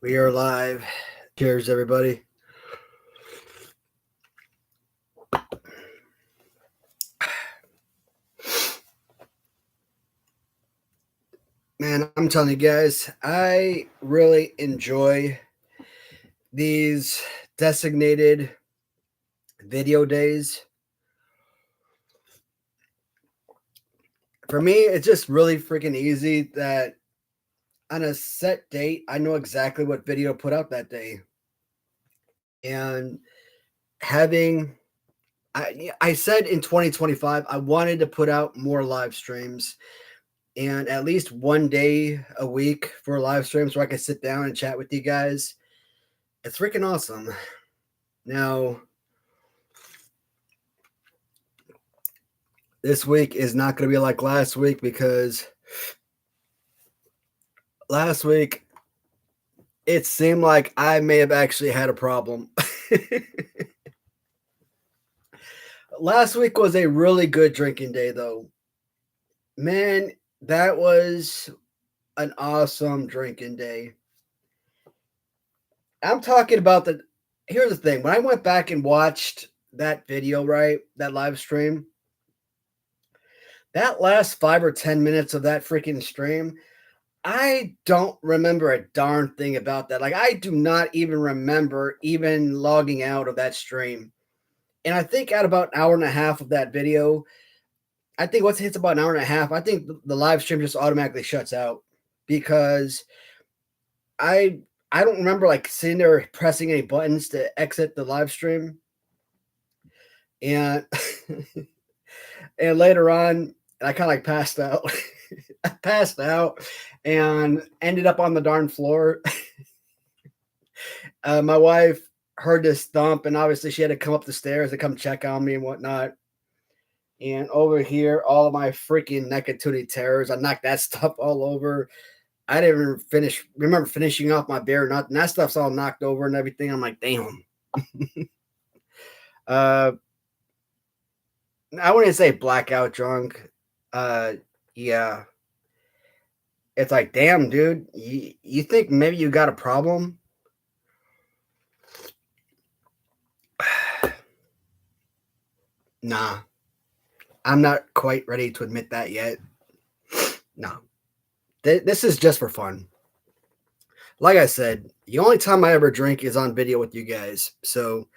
We are live. Cheers, everybody. Man, I'm telling you guys, I really enjoy these designated video days. For me, it's just really freaking easy that on a set date, I know exactly what video to put out that day. And having, I said in 2025, I wanted to put out more live streams and at least one day a week for live streams where I can sit down and chat with you guys. It's freaking awesome. Now, this week is not going to be like last week because last week it seemed like I may have actually had a problem. Last week was a really good drinking day, though. Man, that was an awesome drinking day. I'm talking about the. Here's the thing: when I went back and watched that video, right, that live stream, that last 5 or 10 minutes of that freaking stream, I don't remember a darn thing about that. Like, I do not even remember even logging out of that stream. And I think at about an hour and a half of that video, I think once it hits about an hour and a half, I think the live stream just automatically shuts out because I I don't remember like sitting there pressing any buttons to exit the live stream. And and later on, I kind of like passed out. I passed out and ended up on the darn floor. My wife heard this thump, and obviously she had to come up the stairs to come check on me and whatnot. And over here, all of my freaking Nekatuni terrors, I knocked that stuff all over. I didn't even remember finishing off my beer, nut, and that stuff's all knocked over and everything. I'm like, damn. uh, I wouldn't say blackout drunk. Yeah. It's like, damn, dude, you think maybe you got a problem? Nah, I'm not quite ready to admit that yet. No, this is just for fun. Like I said, the only time I ever drink is on video with you guys. So,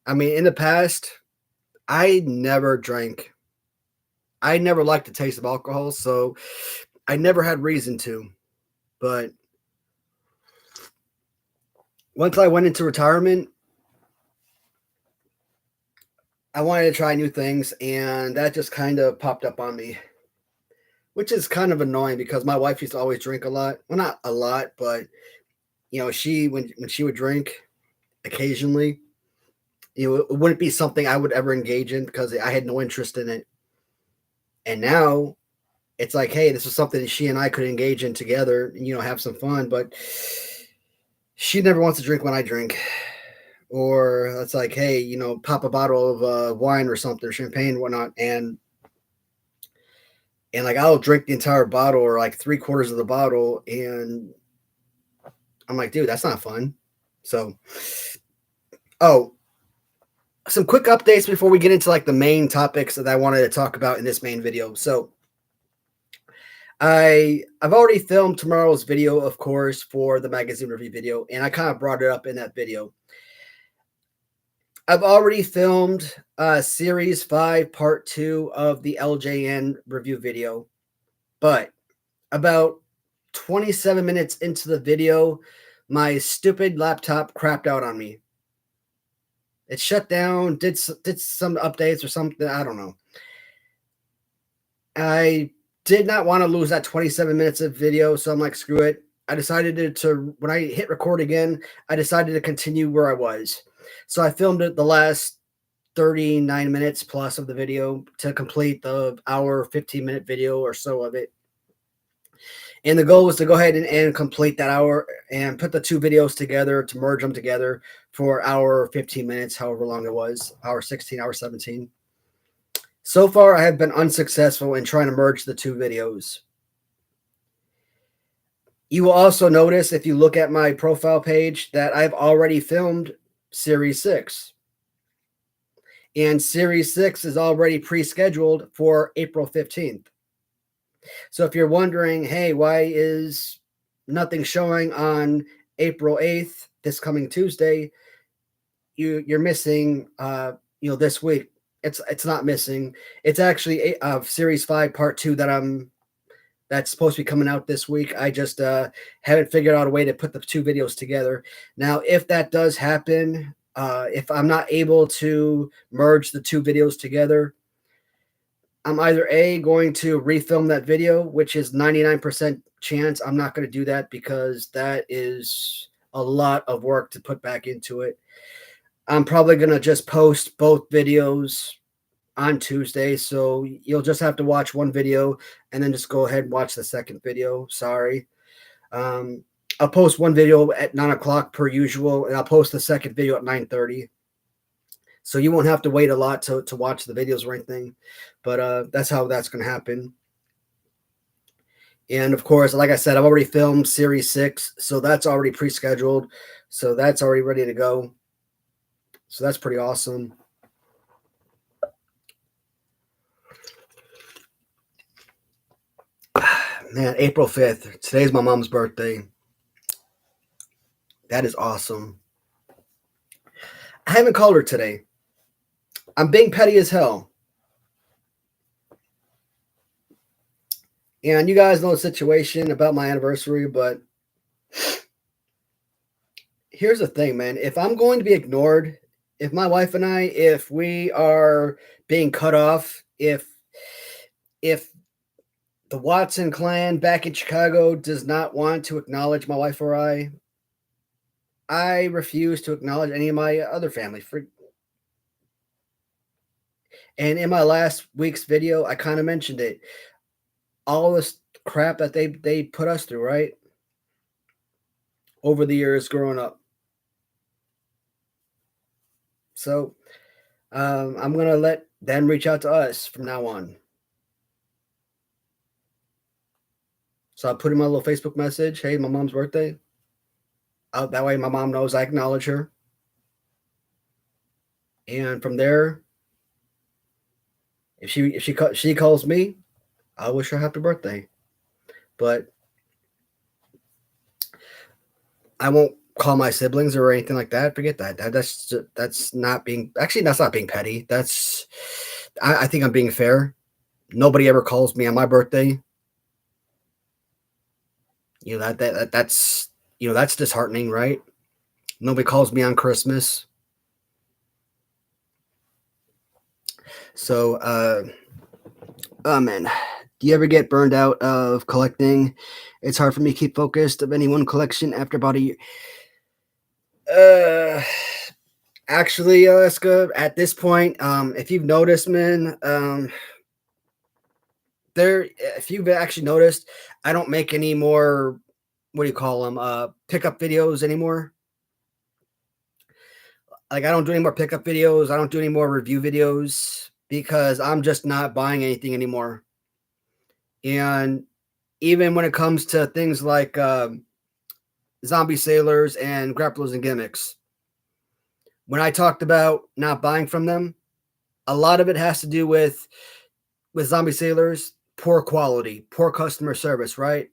I mean, in the past, I never drank. I never liked the taste of alcohol, so I never had reason to. But once I went into retirement, I wanted to try new things, and that just kind of popped up on me, which is kind of annoying because my wife used to always drink a lot. Well, not a lot, but she when she would drink occasionally, it wouldn't be something I would ever engage in because I had no interest in it. And now it's like, hey, this is something that she and I could engage in together, have some fun. But she never wants to drink when I drink. Or it's like, hey, pop a bottle of wine or something, champagne, whatnot, and like I'll drink the entire bottle or like 3/4 of the bottle, and I'm like, dude, that's not fun. So, oh, some quick updates before we get into like the main topics that I wanted to talk about in this main video. So, I've already filmed tomorrow's video, of course, for the magazine review video, and I kind of brought it up in that video. I've already filmed Series 5, Part 2 of the LJN review video, but about 27 minutes into the video, my stupid laptop crapped out on me. It shut down, did some updates or something, I don't know. I did not want to lose that 27 minutes of video, so I'm like, screw it. I decided to when I hit record again, I decided to continue where I was. So I filmed it the last 39 minutes plus of the video to complete the hour 15-minute video or so of it. And the goal was to go ahead and complete that hour and put the two videos together to merge them together for hour 15 minutes, however long it was, hour 16, hour 17. So far, I have been unsuccessful in trying to merge the two videos. You will also notice if you look at my profile page that I've already filmed Series 6. And Series 6 is already pre scheduled for April 15th. So if you're wondering, hey, why is nothing showing on April 8th, this coming Tuesday, you're missing this week. It's not missing. It's actually Series 5 Part 2 that's supposed to be coming out this week. I just haven't figured out a way to put the two videos together. Now, if that does happen, if I'm not able to merge the two videos together, I'm either A, going to refilm that video, which is 99% chance I'm not going to do that because that is a lot of work to put back into it. I'm probably going to just post both videos on Tuesday. So you'll just have to watch one video and then just go ahead and watch the second video. Sorry. Um, I'll post one video at 9 o'clock per usual, and I'll post the second video at 9:30. So you won't have to wait a lot to watch the videos or anything. But that's how that's going to happen. And of course, like I said, I've already filmed Series 6. So that's already pre-scheduled. So that's already ready to go. So that's pretty awesome. Man, April 5th. Today's my mom's birthday. That is awesome. I haven't called her today. I'm being petty as hell. And you guys know the situation about my anniversary, but here's the thing, man. If I'm going to be ignored, if my wife and I, if we are being cut off, if the Watson clan back in Chicago does not want to acknowledge my wife or I refuse to acknowledge any of my other family. And in my last week's video, I kind of mentioned it. All this crap that they put us through, right? Over the years growing up. So I'm going to let them reach out to us from now on. So I put in my little Facebook message, hey, my mom's birthday. That way my mom knows I acknowledge her. And from there, if she calls me, I wish her happy birthday. But I won't call my siblings or anything like that. Forget that. That's not being petty. I think I'm being fair. Nobody ever calls me on my birthday. That's that's disheartening, right? Nobody calls me on Christmas. So oh man, do you ever get burned out of collecting? It's hard for me to keep focused of any one collection after about a year. Actually, Alaska, at this point, if you've noticed, man, if you've actually noticed, I don't make any more, what do you call them, pickup videos anymore. Like, I don't do any more pickup videos. I don't do any more review videos because I'm just not buying anything anymore. And even when it comes to things like zombie sailors and grapplers and gimmicks, when I talked about not buying from them, a lot of it has to do with zombie sailors, poor quality, poor customer service, right?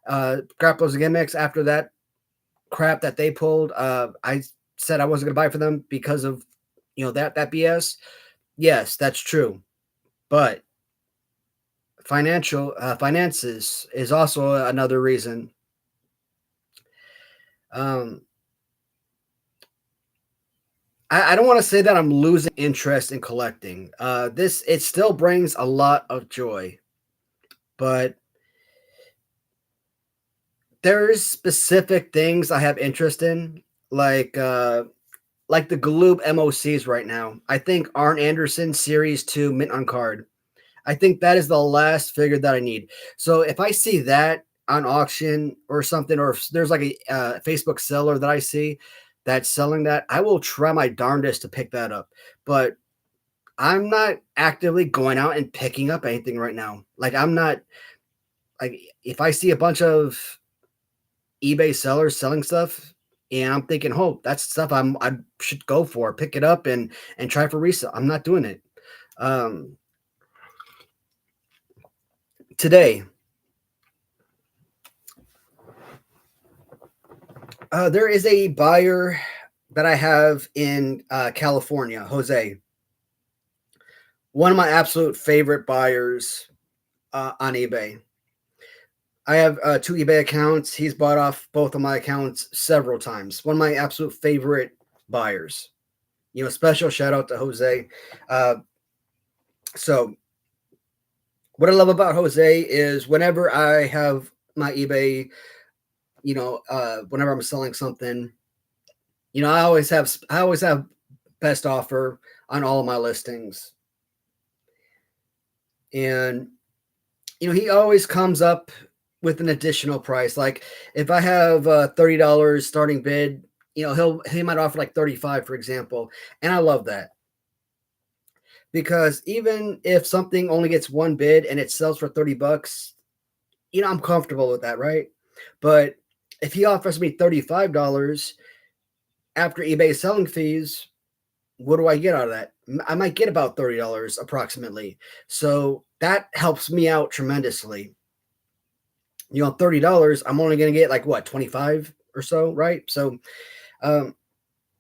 Grapplers and gimmicks, after that crap that they pulled, I said I wasn't going to buy for them because of that BS. Yes, that's true, but finances is also another reason. I don't want to say that I'm losing interest in collecting. It still brings a lot of joy, but there's specific things I have interest in, like the Galoob MOCs right now. I think Arn Anderson Series 2 mint on card. I think that is the last figure that I need. So if I see that on auction or something, or if there's like a Facebook seller that I see that's selling that, I will try my darndest to pick that up. But I'm not actively going out and picking up anything right now. Like, I'm not, like, if I see a bunch of eBay sellers selling stuff, and I'm thinking, "Oh, that's stuff I should go for, pick it up and try for resale." I'm not doing it. Um, Today, there is a buyer that I have in California, Jose, one of my absolute favorite buyers on eBay. I have two eBay accounts. He's bought off both of my accounts several times. One of my absolute favorite buyers. Special shout out to Jose. Uh, so, what I love about Jose is whenever I have my eBay, whenever I'm selling something, I always have best offer on all of my listings, and he always comes up with an additional price. Like if I have $30 starting bid, he might offer like 35, for example, and I love that because even if something only gets one bid and it sells for $30, I'm comfortable with that, right? But if he offers me $35 after eBay selling fees, what do I get out of that? I might get about $30 approximately. So that helps me out tremendously. $30, I'm only going to get like what, 25 or so, right? So um,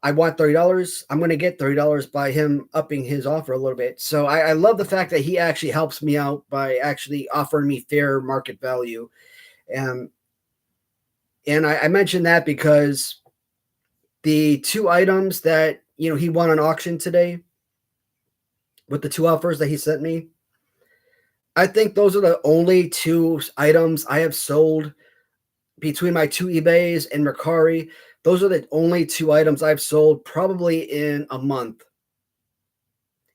I want $30. I'm going to get $30 by him upping his offer a little bit. So I love the fact that he actually helps me out by actually offering me fair market value. Um, and I mentioned that because the two items that, he won an auction today with the two offers that he sent me, I think those are the only two items I have sold between my two eBays and Mercari. Those are the only two items I've sold probably in a month.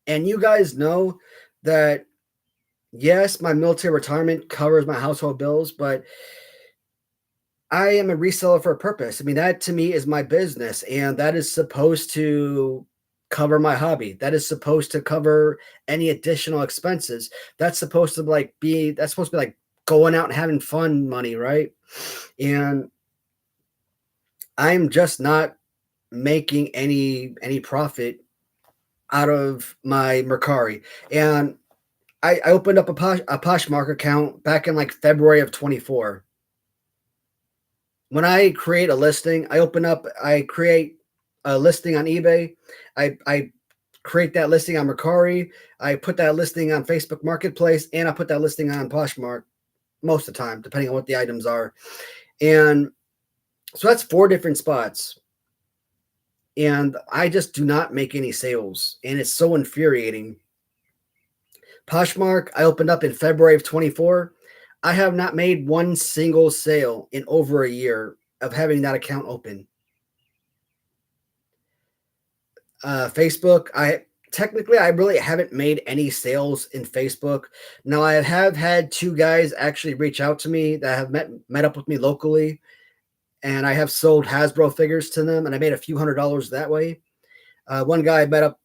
And you guys know that, yes, my military retirement covers my household bills, but I am a reseller for a purpose. I mean, that to me is my business, and that is supposed to cover my hobby. That is supposed to cover any additional expenses. That's supposed to be like going out and having fun money, right? And I'm just not making any profit out of my Mercari. And I opened up a Poshmark account back in like February of 24. When I create a listing, I create a listing on eBay. I create that listing on Mercari. I put that listing on Facebook Marketplace, and I put that listing on Poshmark most of the time, depending on what the items are. And so that's four different spots. And I just do not make any sales. And it's so infuriating. Poshmark, I opened up in February of 24. I have not made one single sale in over a year of having that account open. Facebook, I really haven't made any sales in Facebook. Now I have had two guys actually reach out to me that have met up with me locally, and I have sold Hasbro figures to them, and I made a few $100s that way. One guy I met up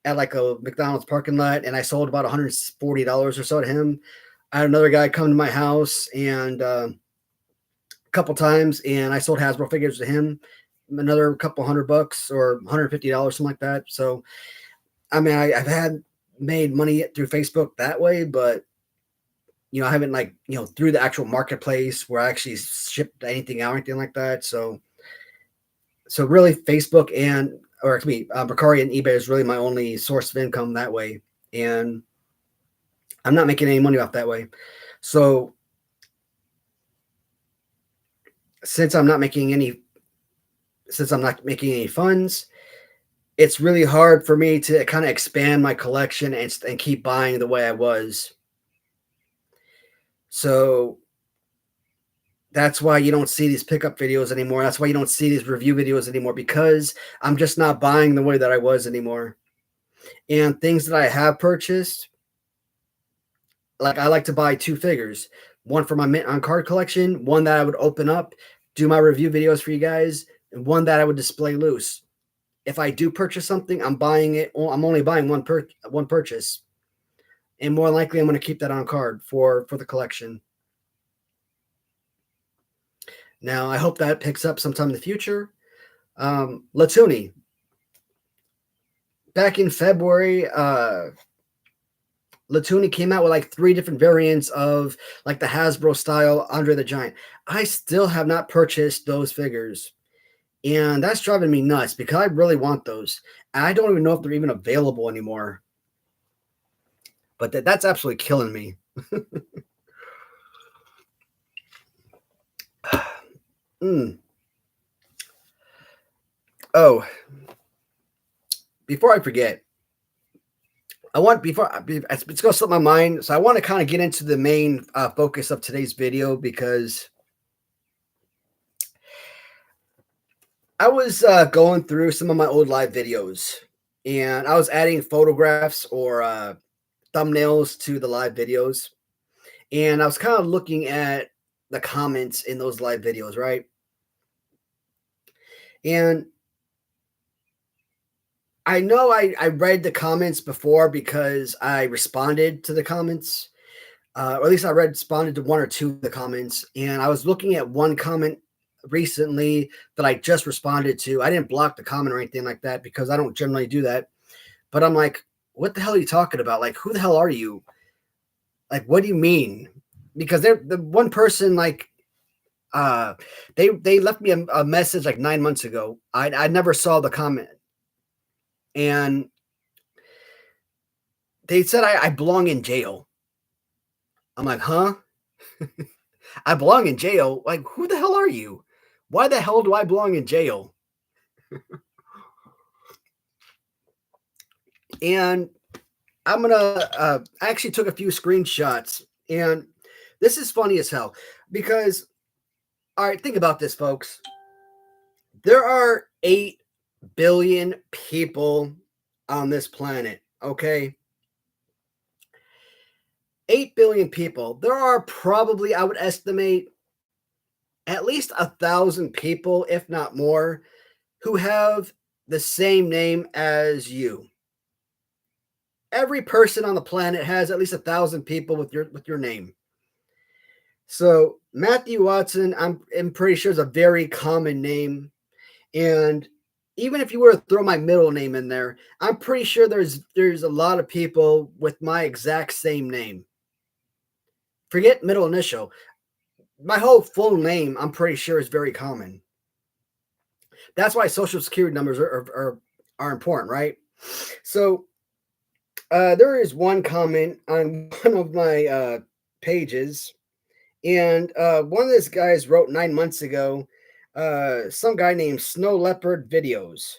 at like a McDonald's parking lot, and I sold about $140 or so to him. I had another guy come to my house and a couple times, and I sold Hasbro figures to him, another couple $100 or $150, something like that. So, I mean, I've had made money through Facebook that way, but I haven't like through the actual marketplace where I actually shipped anything out or anything like that. So really, Facebook Mercari and eBay is really my only source of income that way, and I'm not making any money off that way. So since I'm not making any funds, it's really hard for me to kind of expand my collection and keep buying the way I was. So that's why you don't see these pickup videos anymore. That's why you don't see these review videos anymore, because I'm just not buying the way that I was anymore. And things that I have purchased, like I like to buy two figures, one for my mint on card collection, one that I would open up, do my review videos for you guys, and one that I would display loose. If I do purchase something, I'm buying it. I'm only buying one purchase, and more likely I'm going to keep that on card for the collection. Now, I hope that picks up sometime in the future. Latuni, back in February, Latuni came out with like 3 different variants of like the Hasbro style Andre the Giant. I still have not purchased those figures. And that's driving me nuts because I really want those. I don't even know if they're even available anymore. But that's absolutely killing me. mm. Oh, before I forget, it's going to slip my mind. So I want to kind of get into the main focus of today's video because I was going through some of my old live videos and I was adding photographs or thumbnails to the live videos. And I was kind of looking at the comments in those live videos, right? And I know I read the comments before because I responded to the comments, or at least responded to 1 or 2 of the comments. And I was looking at one comment recently that I just responded to. I didn't block the comment or anything like that because I don't generally do that. But I'm like, what the hell are you talking about? Like, who the hell are you? Like, what do you mean? Because they're the one person like they left me a message like 9 months ago. I never saw the comment, and they said I belong in jail. I'm like, huh? I belong in jail? Like, who the hell are you? Why the hell do I belong in jail? And I'm gonna I actually took a few screenshots, and this is funny as hell because all right, think about this, folks. There are 8 billion people on this planet, okay? 8 billion people. There are probably, I would estimate, at least 1,000 people, if not more, who have the same name as you. Every person on the planet has at least 1,000 people with your name. So Matthew Watson, I'm pretty sure is a very common name. And even if you were to throw my middle name in there, I'm pretty sure there's a lot of people with my exact same name. Forget middle initial. My whole full name, I'm pretty sure, is very common. That's why social security numbers are important, right? So there is one comment on one of my pages, and one of these guys wrote 9 months ago, some guy named Snow Leopard Videos.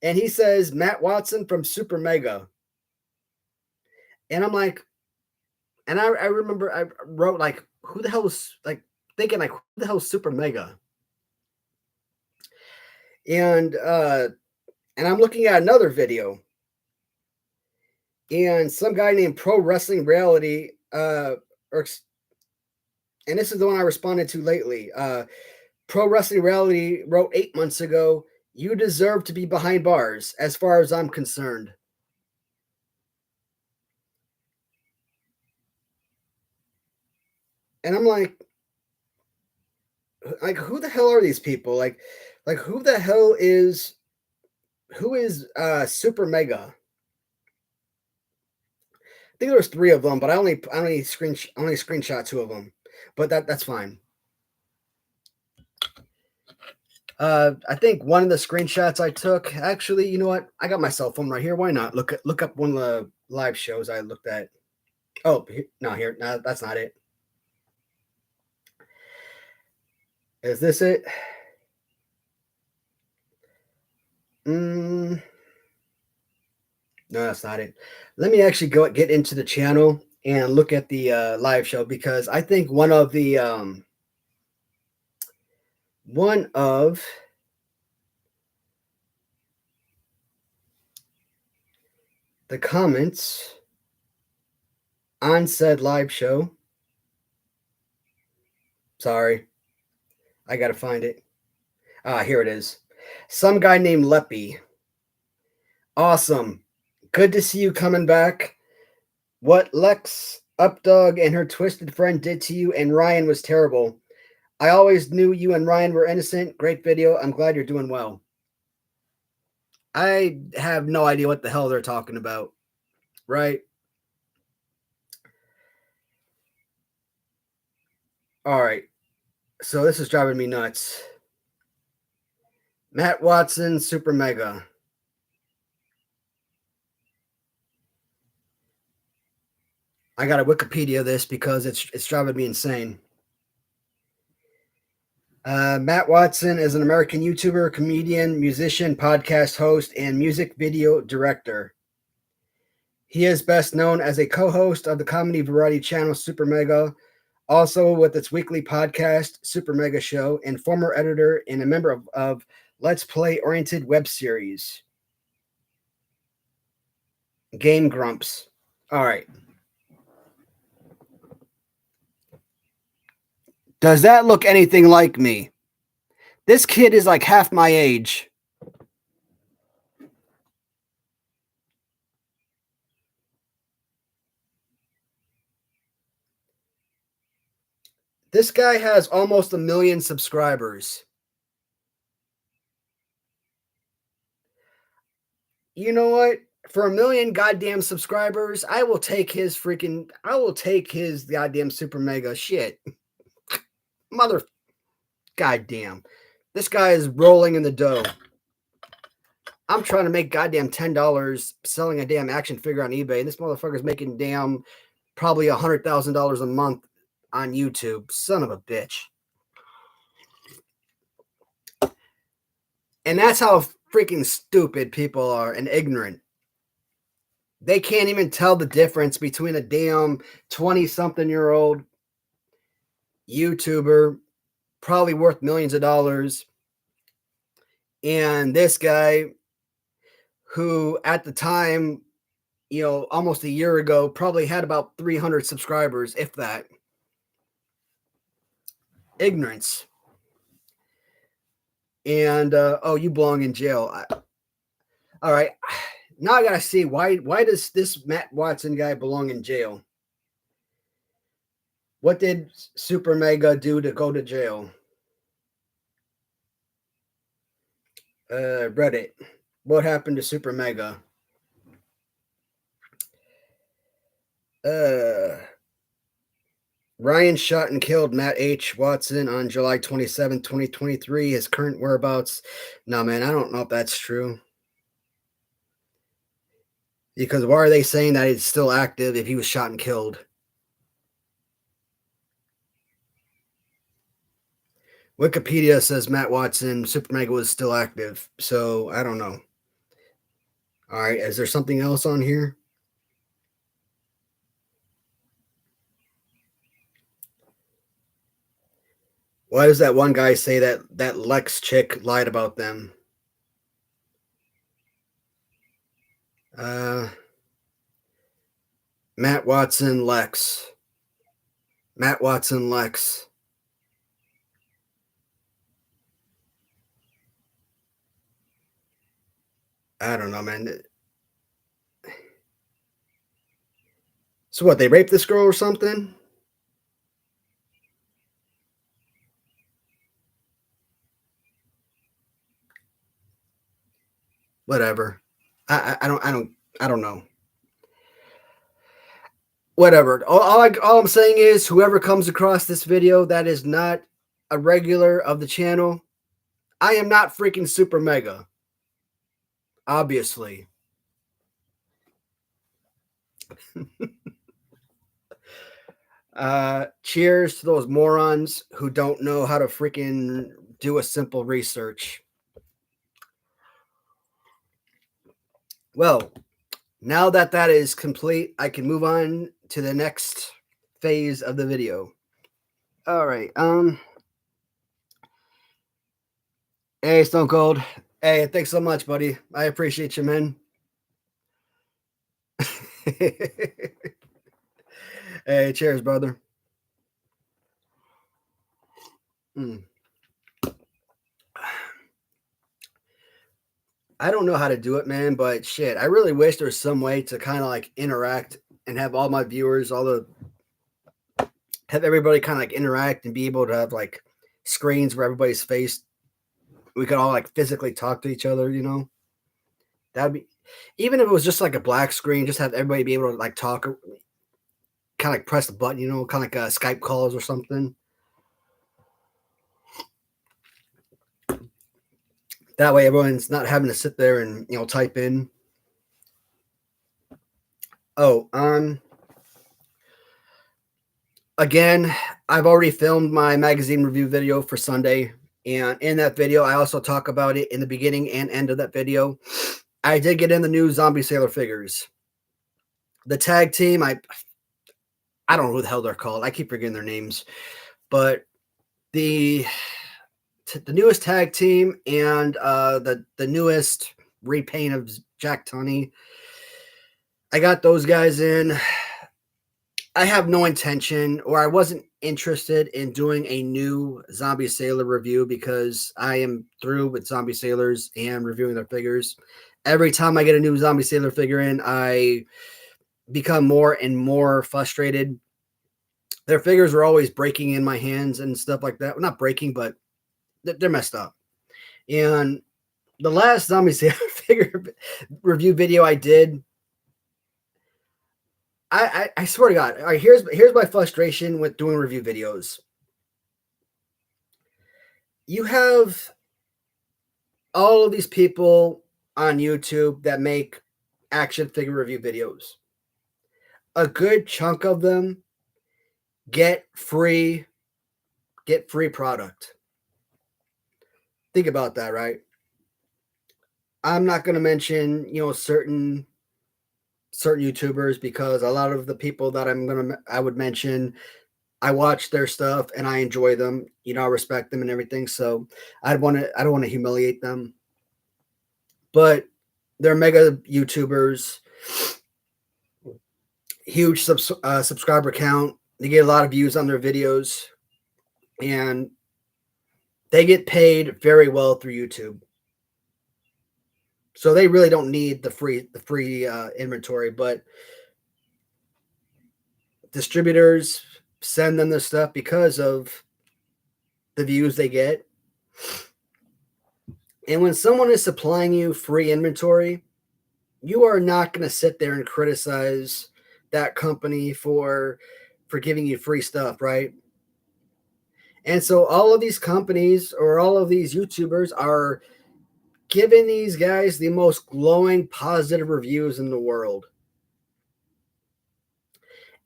And he says, Matt Watson from Super Mega. And I'm like, and I remember I wrote like, who the hell is like thinking like who the hell is Super Mega? And I'm looking at another video, and some guy named Pro Wrestling Reality, and this is the one I responded to lately. Pro Wrestling Reality wrote 8 months ago, "You deserve to be behind bars, as far as I'm concerned." And I'm like, who the hell are these people? Like who the hell is Super Mega? I think there was 3 of them, but I only screenshot 2 of them, but that's fine. I think one of the screenshots I took, actually, you know what? I got my cell phone right here. Why not look up one of the live shows I looked at? Oh, no, that's not it. Is this it? No, that's not it. Let me actually get into the channel and look at the live show because I think one of the comments on said live show. Sorry, I gotta find it. Here it is. Some guy named Leppy. Awesome. Good to see you coming back. What Lex Updog and her twisted friend did to you and Ryan was terrible. I always knew you and Ryan were innocent. Great video. I'm glad you're doing well. I have no idea what the hell they're talking about, right? All right. So this is driving me nuts. Matt Watson, Super Mega. I got to Wikipedia this because it's driving me insane. Matt Watson is an American YouTuber, comedian, musician, podcast host, and music video director. He is best known as a co-host of the comedy variety channel Super Mega, also with its weekly podcast, Super Mega Show, and former editor and a member of Let's Play-oriented web series, Game Grumps. All right. Does that look anything like me? This kid is like half my age. This guy has almost 1 million subscribers. You know what? For 1 million goddamn subscribers, I will take his goddamn Super Mega shit. Mother goddamn. This guy is rolling in the dough. I'm trying to make goddamn $10 selling a damn action figure on eBay. And this motherfucker's making damn probably $100,000 a month on YouTube. Son of a bitch. And that's how freaking stupid people are and ignorant. They can't even tell the difference between a damn 20-something-year-old YouTuber, probably worth millions of dollars, and this guy who at the time, almost a year ago, probably had about 300 subscribers, if that. Ignorance. And, you belong in jail. All right. Now I got to see, why does this Matt Watson guy belong in jail? What did Super Mega do to go to jail? Reddit. What happened to Super Mega? Ryan shot and killed Matt H. Watson on July 27, 2023. His current whereabouts. No, man, I don't know if that's true. Because why are they saying that he's still active if he was shot and killed? Wikipedia says Matt Watson, Super Mega, was still active. So I don't know. All right. Is there something else on here? Why does that one guy say that Lex chick lied about them? Matt Watson, Lex. Matt Watson, Lex. I don't know, man. So what, they raped this girl or something? Whatever. I don't know. Whatever. All I'm saying is, whoever comes across this video that is not a regular of the channel, I am not freaking Super Mega. Obviously. Cheers to those morons who don't know how to freaking do a simple research. Well, now that is complete, I can move on to the next phase of the video. All right. Hey, Stone Cold. Hey, thanks so much, buddy. I appreciate you, man. Hey, cheers, brother. I don't know how to do it, man, but shit, I really wish there was some way to kind of like interact and have all my viewers, have everybody kind of like interact and be able to have like screens where everybody's face, we could all like physically talk to each other, you know? That'd be, even if it was just like a black screen, just have everybody be able to like talk, kind of like press the button, you know, kind of like Skype calls or something. That way everyone's not having to sit there and, you know, type in. Oh, again, I've already filmed my magazine review video for Sunday. And in that video, I also talk about it in the beginning and end of that video. I did get in the new Zombie Sailor figures. The tag team, I don't know who the hell they're called. I keep forgetting their names. But the newest tag team and the newest repaint of Jack Tunney, I got those guys in. I have no intention, or I wasn't interested in doing a new Zombie Sailor review because I am through with Zombie Sailors and reviewing their figures. Every time I get a new Zombie Sailor figure in, I become more and more frustrated. Their figures are always breaking in my hands and stuff like that. Well, not breaking, but they're messed up. And the last Zombie Sailor figure review video I did, I swear to God, all right, here's my frustration with doing review videos. You have all of these people on YouTube that make action figure review videos. A good chunk of them get free product. Think about that, right? I'm not going to mention, you know, certain YouTubers because a lot of the people that I would mention, I watch their stuff and I enjoy them. You know, I respect them and everything. So I don't want to humiliate them. But they're mega YouTubers, huge subscriber count. They get a lot of views on their videos, and they get paid very well through YouTube. So they really don't need the free inventory, but distributors send them this stuff because of the views they get. And when someone is supplying you free inventory, you are not going to sit there and criticize that company for giving you free stuff, right? And so all of these companies or all of these YouTubers are giving these guys the most glowing positive reviews in the world.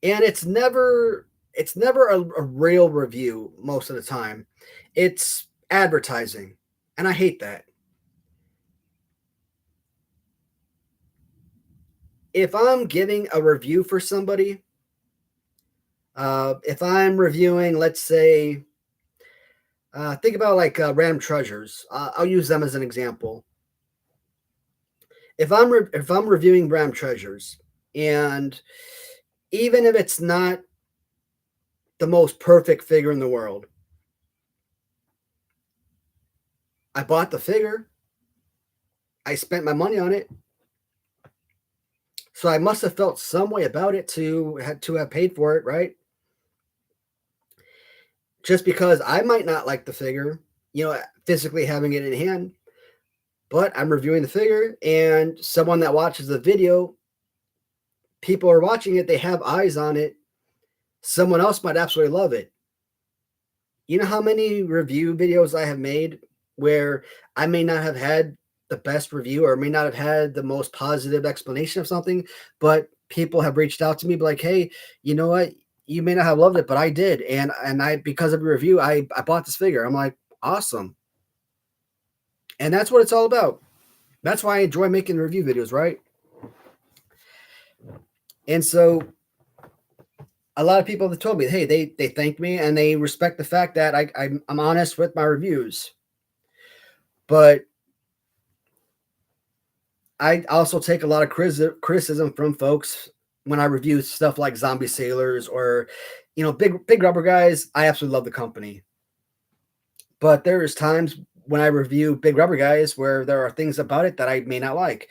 And it's never a real review most of the time. It's advertising. And I hate that. If I'm giving a review for somebody, if I'm reviewing, let's say, think about like Ram Treasures. I'll use them as an example. If I'm reviewing Ram Treasures, and even if it's not the most perfect figure in the world, I bought the figure. I spent my money on it. So I must have felt some way about it to have paid for it, right? Just because I might not like the figure, you know, physically having it in hand, but I'm reviewing the figure, and someone that watches the video, people are watching it, they have eyes on it. Someone else might absolutely love it. You know how many review videos I have made where I may not have had the best review or may not have had the most positive explanation of something, but people have reached out to me like, hey, you know what? You may not have loved it, but I did. And I, because of a review, I bought this figure. I'm like, awesome. And that's what it's all about. That's why I enjoy making review videos, right? And so a lot of people have told me, hey, they thank me and they respect the fact that I'm honest with my reviews. But I also take a lot of criticism from folks when I review stuff like Zombie Sailors or, you know, big rubber guys. I absolutely love the company. But there's times when I review big rubber guys where there are things about it that I may not like.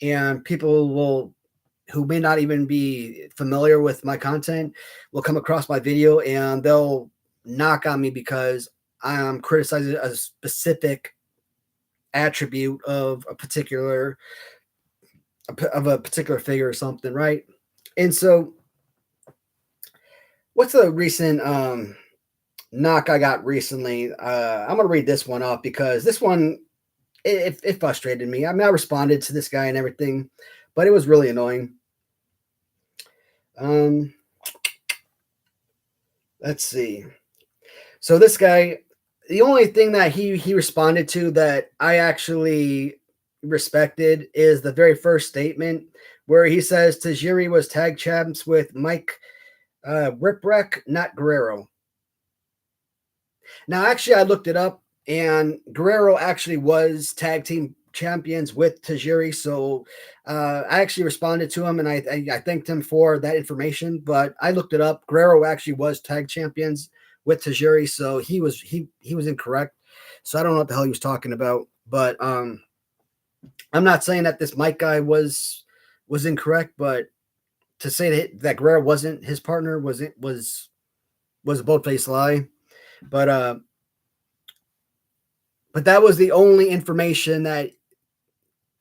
And people who may not even be familiar with my content will come across my video and they'll knock on me because I'm criticizing a specific attribute of a particular figure or something, right? And so, what's the recent knock I got recently? I'm gonna read this one off because this one it frustrated me. I mean, I responded to this guy and everything, but it was really annoying. Um, let's see. So this guy, the only thing that he responded to that I actually respected is the very first statement where he says Tajiri was tag champs with Mike Riprek, not Guerrero. Now, actually, I looked it up, and Guerrero actually was tag team champions with Tajiri. So I actually responded to him, and I thanked him for that information. But I looked it up. Guerrero actually was tag champions with Tajiri, so he was incorrect. So I don't know what the hell he was talking about. But I'm not saying that this Mike guy was incorrect, but to say that Guerrero wasn't his partner was a bold faced lie. But but that was the only information that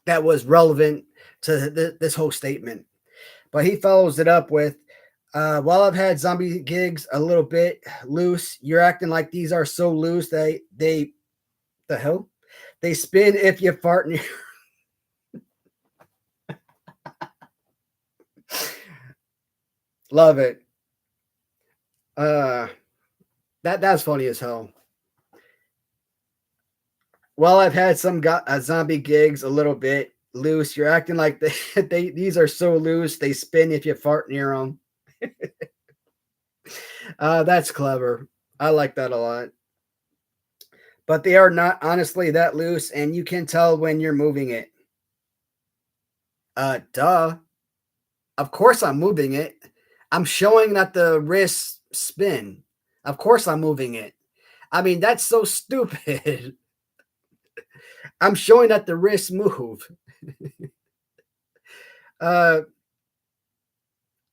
was relevant to this whole statement. But he follows it up with, while I've had zombie gigs a little bit loose, you're acting like these are so loose they the hell they spin if you fart near. Love it. Uh, that's funny as hell. Well, I've had some zombie gigs a little bit loose. You're acting like these are so loose they spin if you fart near them. That's clever. I like that a lot. But they are not honestly that loose, and you can tell when you're moving it. Duh. Of course I'm moving it. I'm showing that the wrists spin. Of course I'm moving it. I mean, that's so stupid. I'm showing that the wrists move. Uh,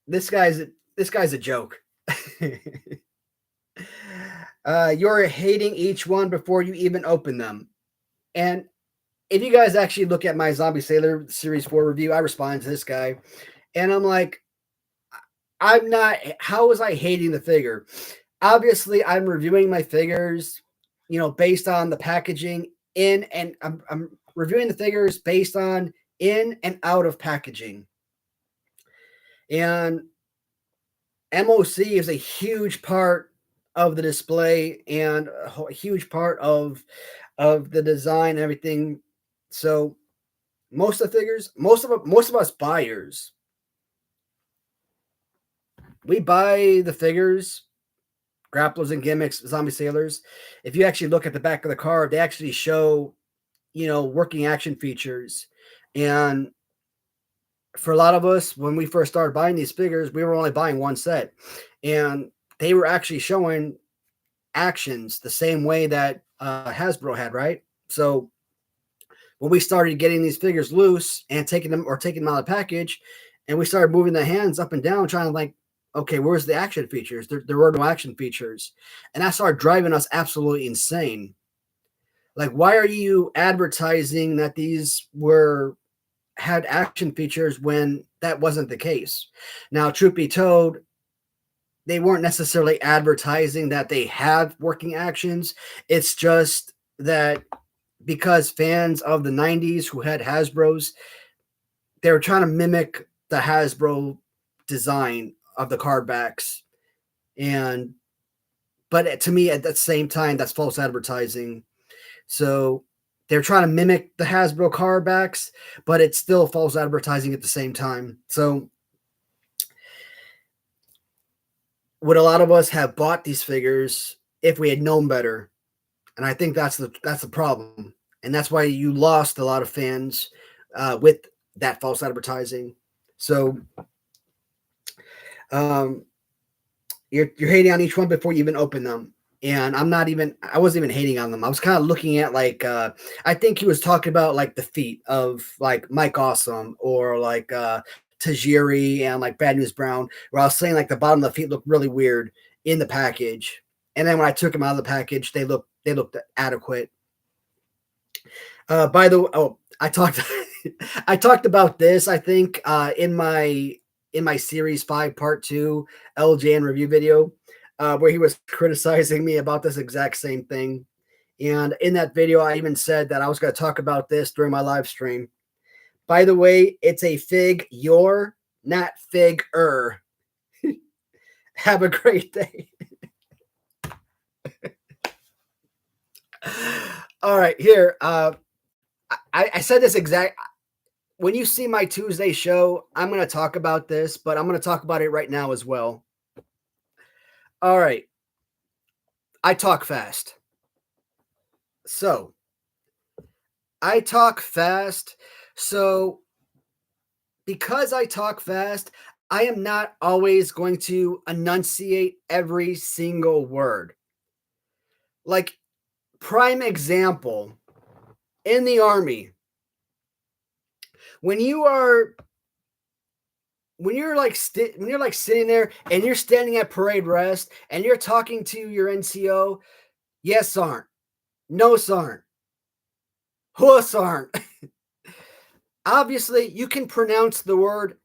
this guy's a joke. You're hating each one before you even open them. And if you guys actually look at my Zombie Sailor Series 4 review, I responded to this guy. And I'm like, I'm not, how was I hating the figure? Obviously, I'm reviewing my figures, based on the packaging in and I'm reviewing the figures based on in and out of packaging. And MOC is a huge part of the display and a huge part of the design and everything. So most of the figures, most of us buyers, we buy the figures, grapplers and gimmicks, zombie sailors. If you actually look at the back of the card, they actually show, working action features. And for a lot of us, when we first started buying these figures, we were only buying one set. And they were actually showing actions the same way that Hasbro had, right? So when we started getting these figures loose and taking them out of the package, and we started moving the hands up and down, trying to like, okay, where's the action features? There were no action features. And that started driving us absolutely insane. Like, why are you advertising that these had action features when that wasn't the case? Now, truth be told, they weren't necessarily advertising that they have working actions. It's just that because fans of the 90s who had Hasbro's, they were trying to mimic the Hasbro design of the card backs. But to me, at the same time, that's false advertising. So they're trying to mimic the Hasbro card backs, but it's still false advertising at the same time. So would a lot of us have bought these figures if we had known better? And I think that's the problem, and that's why you lost a lot of fans with that false advertising. So you're hating on each one before you even open them. And I wasn't even hating on them. I was kind of looking at like I think he was talking about like the feet of like Mike Awesome or like Tajiri and like Bad News Brown, where I was saying like the bottom of the feet looked really weird in the package. And then when I took them out of the package, they looked adequate. By the way, oh, I talked I talked about this, I think, in my series 5 part 2 LJN review video, where he was criticizing me about this exact same thing. And in that video, I even said that I was going to talk about this during my live stream. By the way, it's a fig your, not fig er. Have a great day. All right, here. I said this exact. When you see my Tuesday show, I'm going to talk about this, but I'm going to talk about it right now as well. All right. I talk fast. So, I talk fast. So, because I talk fast, I am not always going to enunciate every single word. Like, prime example, in the Army, when you're like sitting there and you're standing at parade rest and you're talking to your NCO, yes aren't, no aren't, huss aren't. Obviously, you can pronounce the word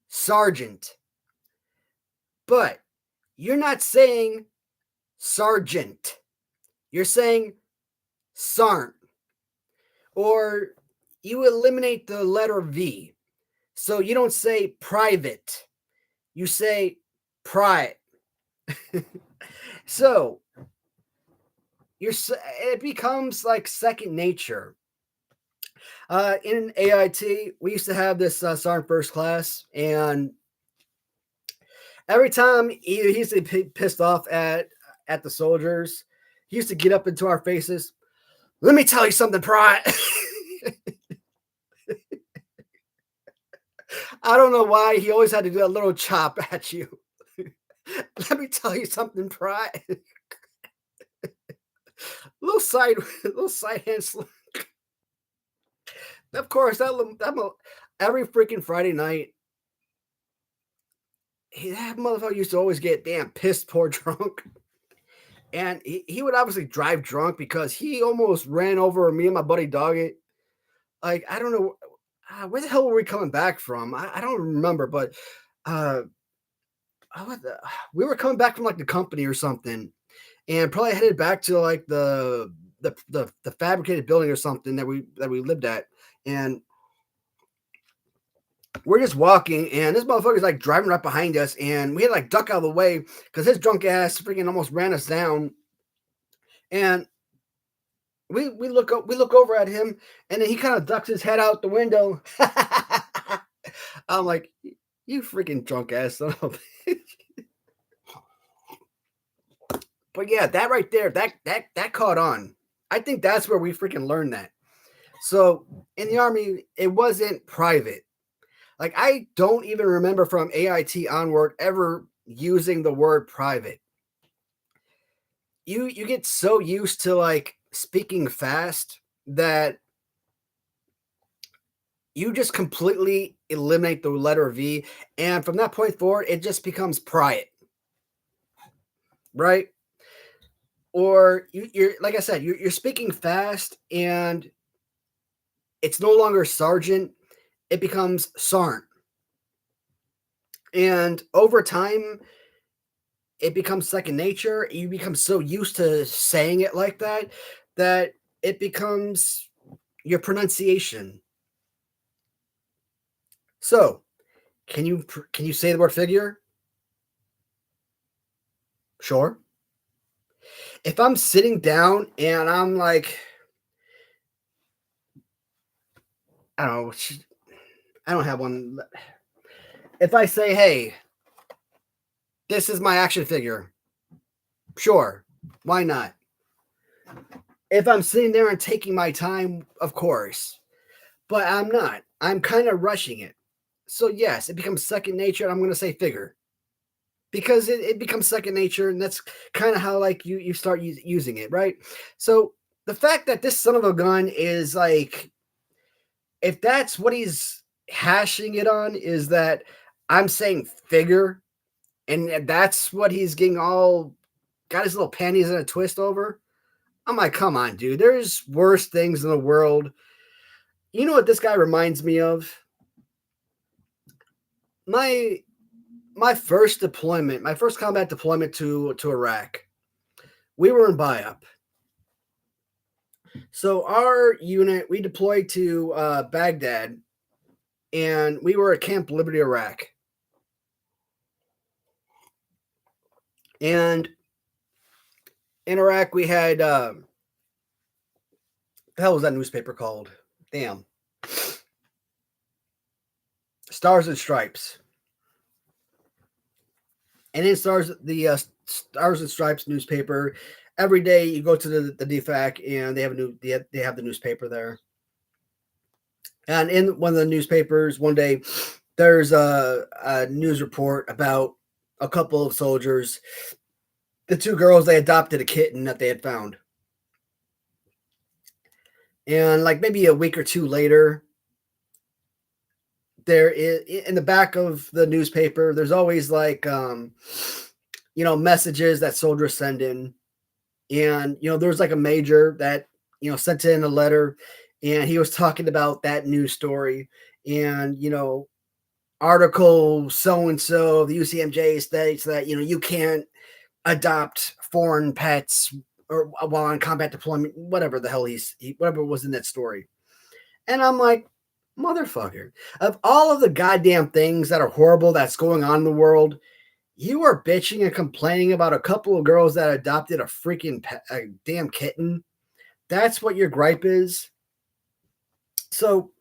sergeant, but you're not saying sergeant. You're saying sarnt, or you eliminate the letter V. So you don't say private, you say pri. So it becomes like second nature. In AIT, we used to have this sergeant first class, and every time he used to be pissed off at the soldiers, he used to get up into our faces. Let me tell you something, Pri. I don't know why he always had to do a little chop at you. Let me tell you something, Pri. little side hand slip. Of course, every freaking Friday night, that motherfucker used to always get damn pissed poor drunk. And he would obviously drive drunk because he almost ran over me and my buddy Doggett. Like, I don't know, where the hell were we coming back from? I don't remember, but we were coming back from like the company or something, and probably headed back to like the fabricated building or something that we lived at. And we're just walking, and this motherfucker's like driving right behind us, and we had to like duck out of the way because his drunk ass freaking almost ran us down. And we look over at him, and then he kind of ducks his head out the window. I'm like, you freaking drunk ass son of a bitch. But yeah, that right there, that caught on. I think that's where we freaking learned that. So in the Army, it wasn't private. Like, I don't even remember from AIT onward ever using the word private. You get so used to like speaking fast that you just completely eliminate the letter V, and from that point forward, it just becomes priot, right? Or you're like I said, you're speaking fast, and it's no longer sergeant; it becomes sarnt. And over time, it becomes second nature. You become so used to saying it like that that it becomes your pronunciation. So, can you say the word figure? Sure. If I'm sitting down and I'm like, I don't know, I don't have one. If I say, hey, this is my action figure, sure, why not? If I'm sitting there and taking my time, of course, but I'm not. I'm kind of rushing it. So, yes, it becomes second nature. And I'm going to say figure because it becomes second nature. And that's kind of how like you start using it, right? So, the fact that this son of a gun is like, if that's what he's hashing it on, is that I'm saying figure, and that's what he's getting all got his little panties in a twist over. I'm like, come on, dude. There's worse things in the world. You know what this guy reminds me of? My my first deployment, my first combat deployment to Iraq. We were in BIOP. So our unit, we deployed to Baghdad, and we were at Camp Liberty, Iraq. And in Iraq, we had the hell was that newspaper called? Damn, Stars and Stripes. And in Stars and Stripes newspaper, every day you go to the DFAC and they have the newspaper there. And in one of the newspapers, one day there's a news report about a couple of soldiers. The two girls, they adopted a kitten that they had found. And like maybe a week or two later, there is in the back of the newspaper, there's always like messages that soldiers send in. And there was like a major that sent in a letter, and he was talking about that news story. And article so and so, the UCMJ states that you can't adopt foreign pets or while on combat deployment, whatever the hell whatever was in that story. And I'm like, motherfucker, of all of the goddamn things that are horrible that's going on in the world, you are bitching and complaining about a couple of girls that adopted a damn kitten. That's what your gripe is. So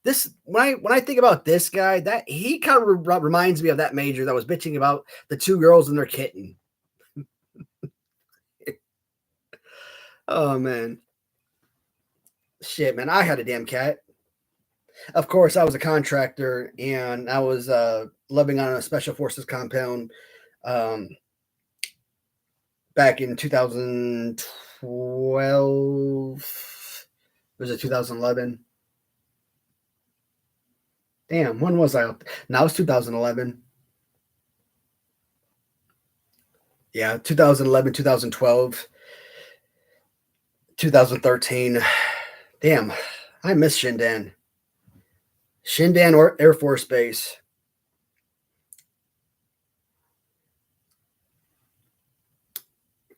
this, when I think about this guy, that he kind of reminds me of that major that was bitching about the two girls and their kitten. Oh man, shit, man, I had a damn cat. Of course, I was a contractor and I was living on a special forces compound back in 2012. Was it 2011? Damn, when was I? Now it's 2011. Yeah, 2011, 2012, 2013. Damn, I miss Shindan. Shindan Air Force Base.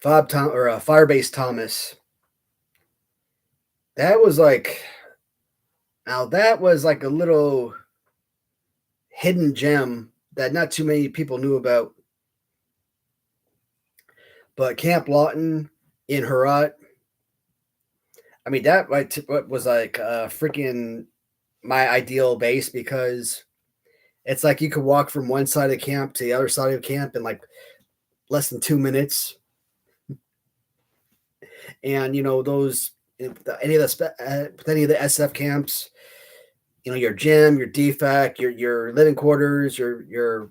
Firebase Thomas. That was like a little hidden gem that not too many people knew about. But Camp Lawton in Herat, I mean, that was like freaking my ideal base, because it's like you could walk from one side of camp to the other side of camp in like less than 2 minutes. And those any of the SF camps, your gym, your DFAC, your living quarters, your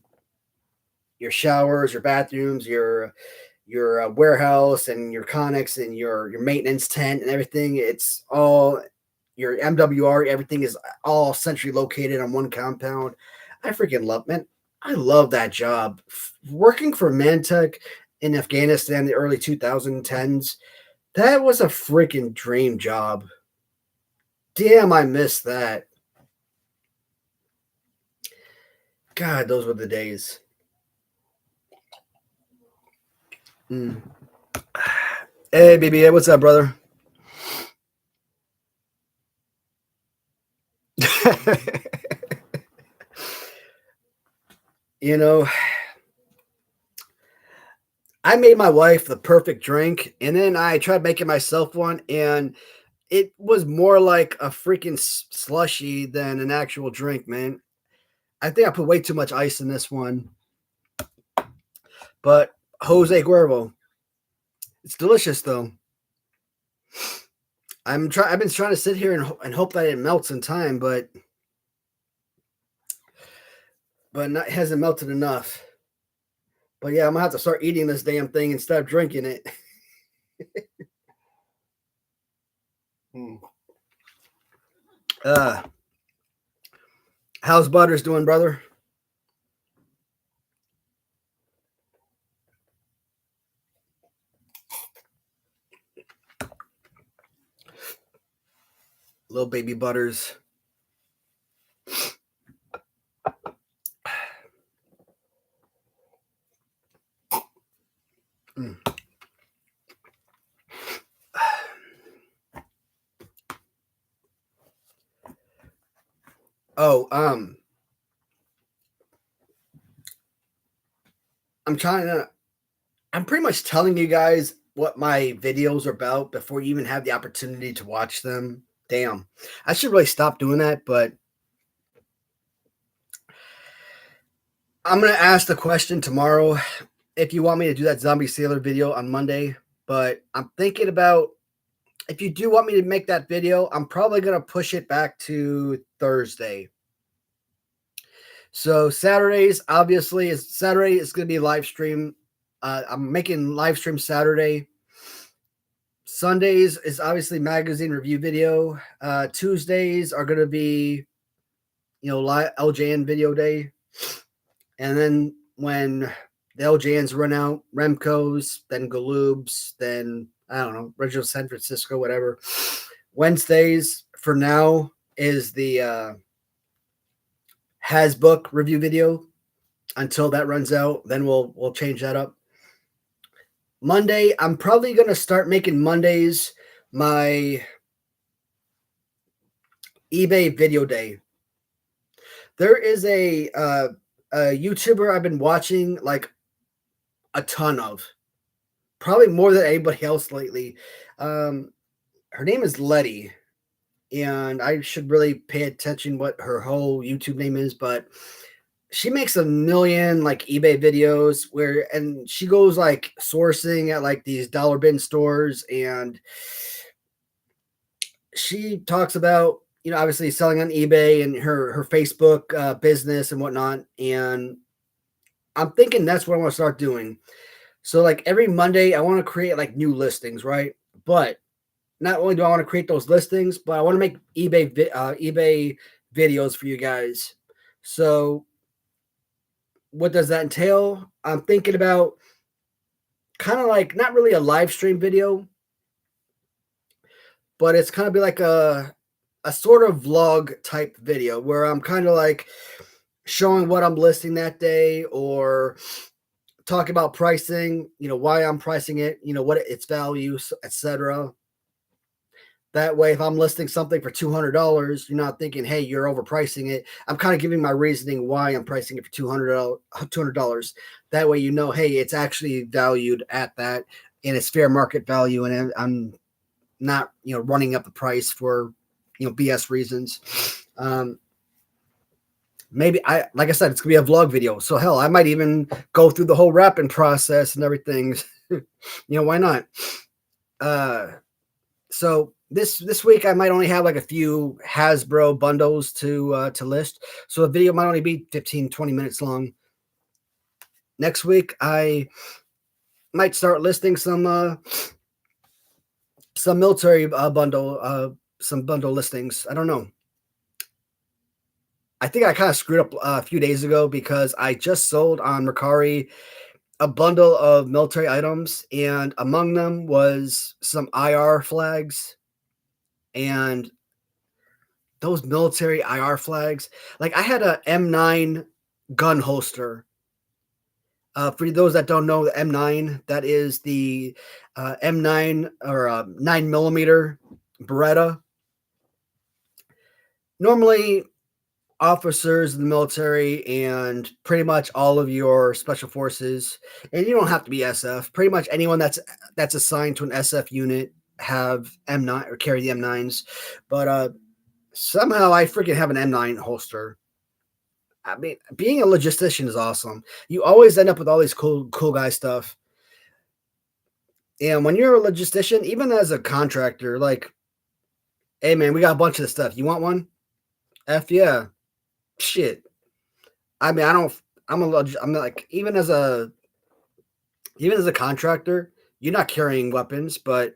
showers, your bathrooms, your warehouse, and your conics, and your maintenance tent and everything. It's all your MWR. Everything is all centrally located on one compound. I freaking love, man. I love that job. Working for Mantech in Afghanistan in the early 2010s, that was a freaking dream job. Damn, I missed that. God, those were the days. Mm. Hey, BBA, what's up, brother? you know, I made my wife the perfect drink, and then I tried making myself one, and it was more like a freaking slushy than an actual drink, man. I think I put way too much ice in this one. But Jose Cuervo, it's delicious though. I've been trying to sit here and hope that it melts in time, but it hasn't melted enough. But yeah, I'm gonna have to start eating this damn thing instead of drinking it. How's Butters doing, brother? Little baby butters. Mm. Oh, I'm trying to. I'm pretty much telling you guys what my videos are about before you even have the opportunity to watch them. Damn, I should really stop doing that, but I'm gonna ask the question tomorrow if you want me to do that zombie sailor video on Monday. But I'm thinking about if you do want me to make that video, I'm probably gonna push it back to Thursday. So Saturdays, obviously, is Saturday is gonna be live stream. I'm making live stream Saturday. Sundays is obviously magazine review video. Tuesdays are gonna be live LJN video day. And then when the LJNs run out, Remco's, then Galoob's, then I don't know, Regional San Francisco, whatever. Wednesdays for now is the Hasbook review video until that runs out. Then we'll change that up. Monday, I'm probably gonna start making Mondays my eBay video day. There is a YouTuber I've been watching like a ton of, probably more than anybody else lately. Her name is Letty, and I should really pay attention what her whole YouTube name is, but she makes a million like eBay videos and she goes like sourcing at like these dollar bin stores, and she talks about obviously selling on eBay and her Facebook business and whatnot. And I'm thinking that's what I want to start doing. So like every Monday, I want to create like new listings, right? But not only do I want to create those listings, but I want to make eBay videos for you guys. So what does that entail? I'm thinking about kind of like not really a live stream video, but it's kind of be like a sort of vlog type video where I'm kind of like showing what I'm listing that day, or talk about pricing, why I'm pricing it, what its value, etc. That way, if I'm listing something for $200, you're not thinking, hey, you're overpricing it. I'm kind of giving my reasoning why I'm pricing it for $200. That way, hey, it's actually valued at that and it's fair market value, and I'm not, running up the price for, BS reasons. Maybe like I said, it's gonna be a vlog video. So hell, I might even go through the whole wrapping process and everything. Why not? So this week I might only have like a few Hasbro bundles to list. So the video might only be 15-20 minutes long. Next week I might start listing some military bundle some bundle listings. I don't know. I think I kind of screwed up a few days ago because I just sold on Mercari a bundle of military items, and among them was some IR flags. And those military IR flags, like I had a M9 gun holster. For those that don't know, the M9, that is the M9 or 9mm Beretta. Normally, officers in the military and pretty much all of your special forces, and you don't have to be SF. Pretty much anyone that's assigned to an SF unit have M9 or carry the M9s. But somehow I freaking have an M9 holster. I mean, being a logistician is awesome. You always end up with all these cool guy stuff. And when you're a logistician, even as a contractor, like, hey man, we got a bunch of this stuff. You want one? F yeah. Shit. I mean, I'm like, even as a contractor, you're not carrying weapons, but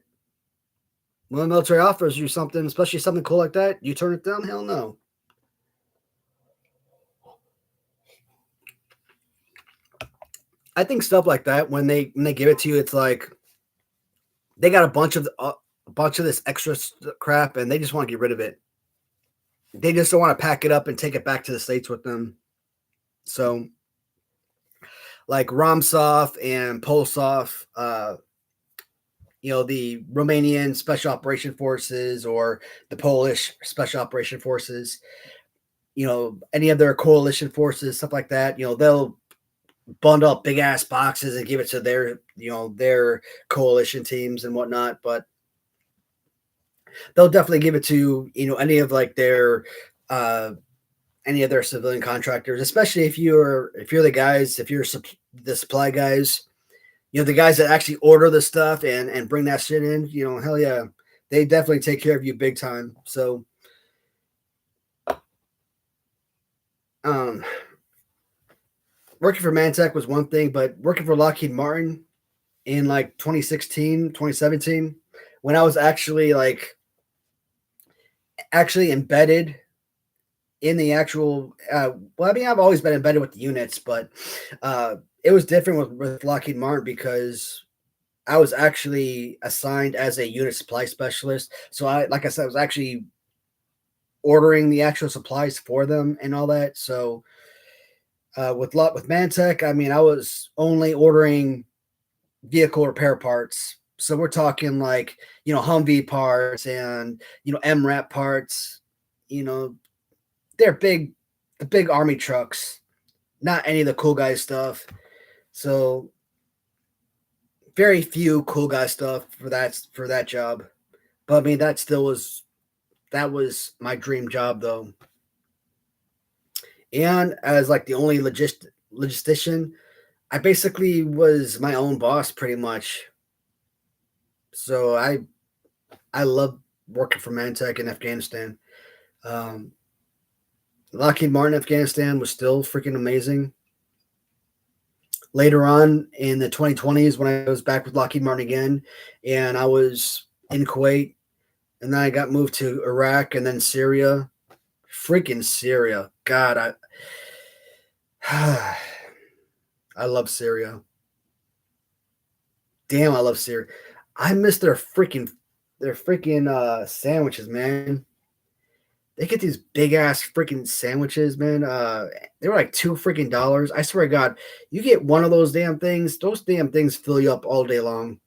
when the military offers you something, especially something cool like that, you turn it down? Hell no. I think stuff like that, when they give it to you, it's like they got a bunch of this extra crap and they just want to get rid of it. they just don't want to pack it up and take it back to the States with them. So, like Ramsov and Polsov, the Romanian Special Operation Forces or the Polish Special Operation Forces, any of their coalition forces, stuff like that, they'll bundle up big ass boxes and give it to their coalition teams and whatnot. But they'll definitely give it to, any of like uh, any of their civilian contractors, especially if you're the guys, if you're the supply guys, the guys that actually order the stuff and bring that shit in, hell yeah, they definitely take care of you big time. So, um, working for Mantech was one thing, but working for Lockheed Martin in like 2016, 2017, when I was actually embedded in the actual, well, I mean, I've always been embedded with the units, but it was different with Lockheed Martin because I was actually assigned as a unit supply specialist. So like I said, I was actually ordering the actual supplies for them and all that. So with Mantech, I mean, I was only ordering vehicle repair parts. So we're talking like, Humvee parts and, MRAP parts, you know, they're the big army trucks, not any of the cool guy stuff. So very few cool guy stuff for that job. But I mean, that was my dream job though. And as like the only logistician, I basically was my own boss pretty much. So I love working for Mantech in Afghanistan. Um, Lockheed Martin Afghanistan was still freaking amazing. Later on in the 2020s, when I was back with Lockheed Martin again, and I was in Kuwait, and then I got moved to Iraq and then Syria. Freaking Syria. God, I love Syria. Damn, I love Syria. I miss their freaking sandwiches, man. They get these big ass freaking sandwiches, man. They were like $2 freaking. I swear to God, you get one of those damn things, those damn things fill you up all day long.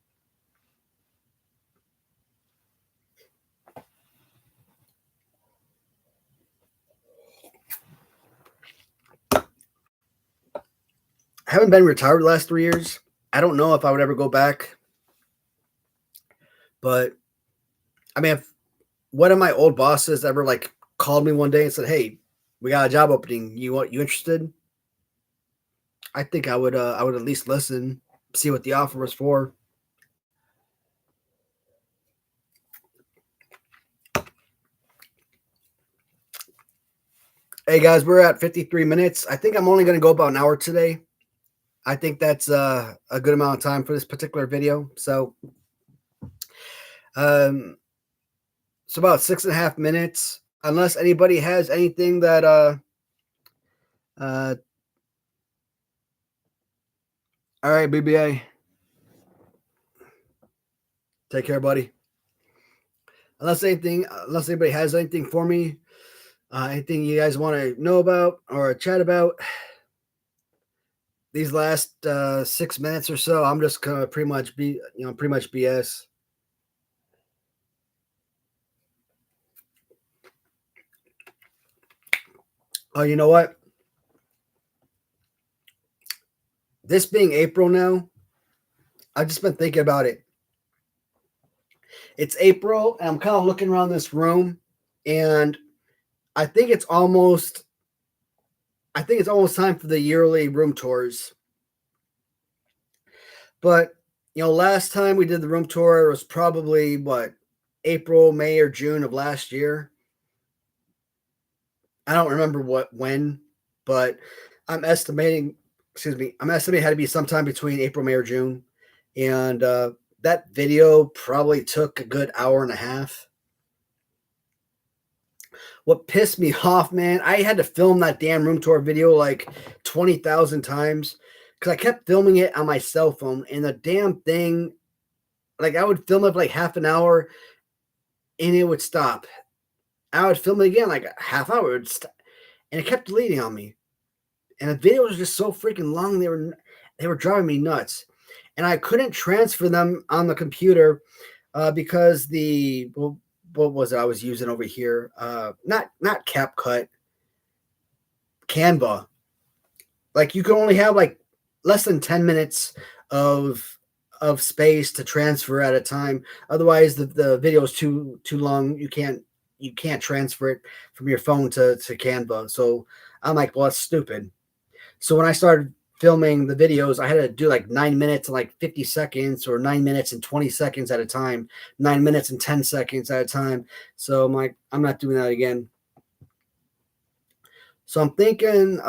I haven't been retired the last 3 years. I don't know if I would ever go back, but I mean, if one of my old bosses ever like called me one day and said, "Hey, we got a job opening. You interested?" I think I would at least listen, see what the offer was for. Hey guys, we're at 53 minutes. I think I'm only going to go about an hour today. I think that's a good amount of time for this particular video. So, um, it's about 6.5 minutes. Unless anybody has anything that uh, all right, BBA, take care, buddy. Unless anybody has anything for me, anything you guys want to know about or chat about, these last 6 minutes or so, I'm just gonna pretty much BS. Oh, you know what? This being April now, I've just been thinking about it. It's April, and I'm kind of looking around this room, and I think it's almost, I think it's almost time for the yearly room tours. But last time we did the room tour was probably what, April, May, or June of last year. I don't remember when, but I'm estimating. Excuse me. I'm estimating it had to be sometime between April, May, or June, and that video probably took a good hour and a half. What pissed me off, man, I had to film that damn room tour video like 20,000 times because I kept filming it on my cell phone, and the damn thing, like I would film it for like half an hour, and it would stop. I would film it again like a half hour, and it kept deleting on me. And the videos were just so freaking long. They were driving me nuts, and I couldn't transfer them on the computer because what was it I was using over here? Not CapCut, Canva. Like you can only have like less than 10 minutes of space to transfer at a time. Otherwise, the video is too long. You can't transfer it from your phone to Canva. So I'm like, well, that's stupid. So when I started filming the videos, I had to do like 9 minutes and like 50 seconds or 9 minutes and 20 seconds at a time, 9 minutes and 10 seconds at a time. So I'm like, I'm not doing that again. So I'm thinking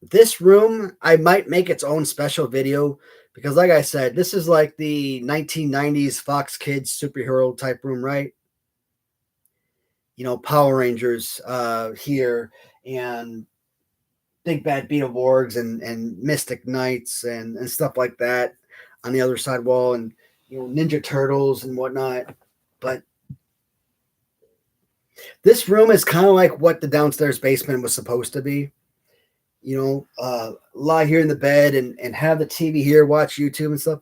this room, I might make its own special video because, like I said, this is like the 1990s Fox Kids superhero type room, right? Power Rangers here, and Big Bad Beetleborgs and Mystic Knights and stuff like that on the other side wall, and Ninja Turtles and whatnot. But this room is kind of like what the downstairs basement was supposed to be. Lie here in the bed and have the TV here, watch YouTube and stuff.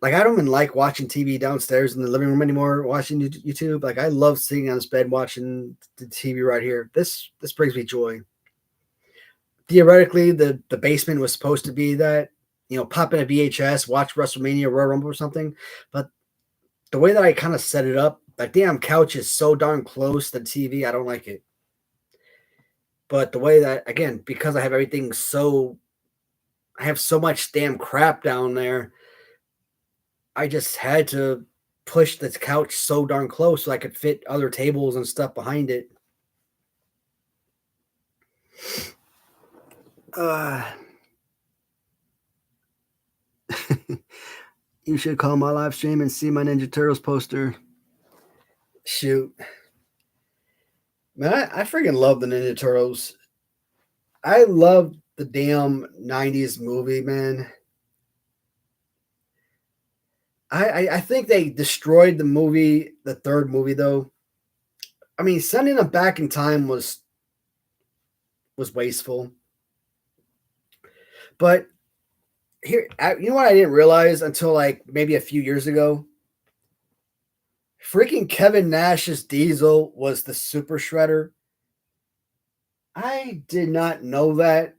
Like, I don't even like watching TV downstairs in the living room anymore, watching YouTube. Like, I love sitting on this bed watching the TV right here. This brings me joy. Theoretically, the basement was supposed to be that, pop in a VHS, watch WrestleMania, Royal Rumble or something. But the way that I kind of set it up, that damn couch is so darn close to the TV, I don't like it. But the way that, again, because I have everything I have so much damn crap down there, I just had to push the couch so darn close so I could fit other tables and stuff behind it. You should call my live stream and see my Ninja Turtles poster. Shoot. Man, I freaking love the Ninja Turtles. I love the damn 90s movie, man. I think they destroyed the movie, the third movie, though. I mean, sending them back in time was wasteful. But here, you know what I didn't realize until like maybe a few years ago? Freaking Kevin Nash's Diesel was the Super Shredder. I did not know that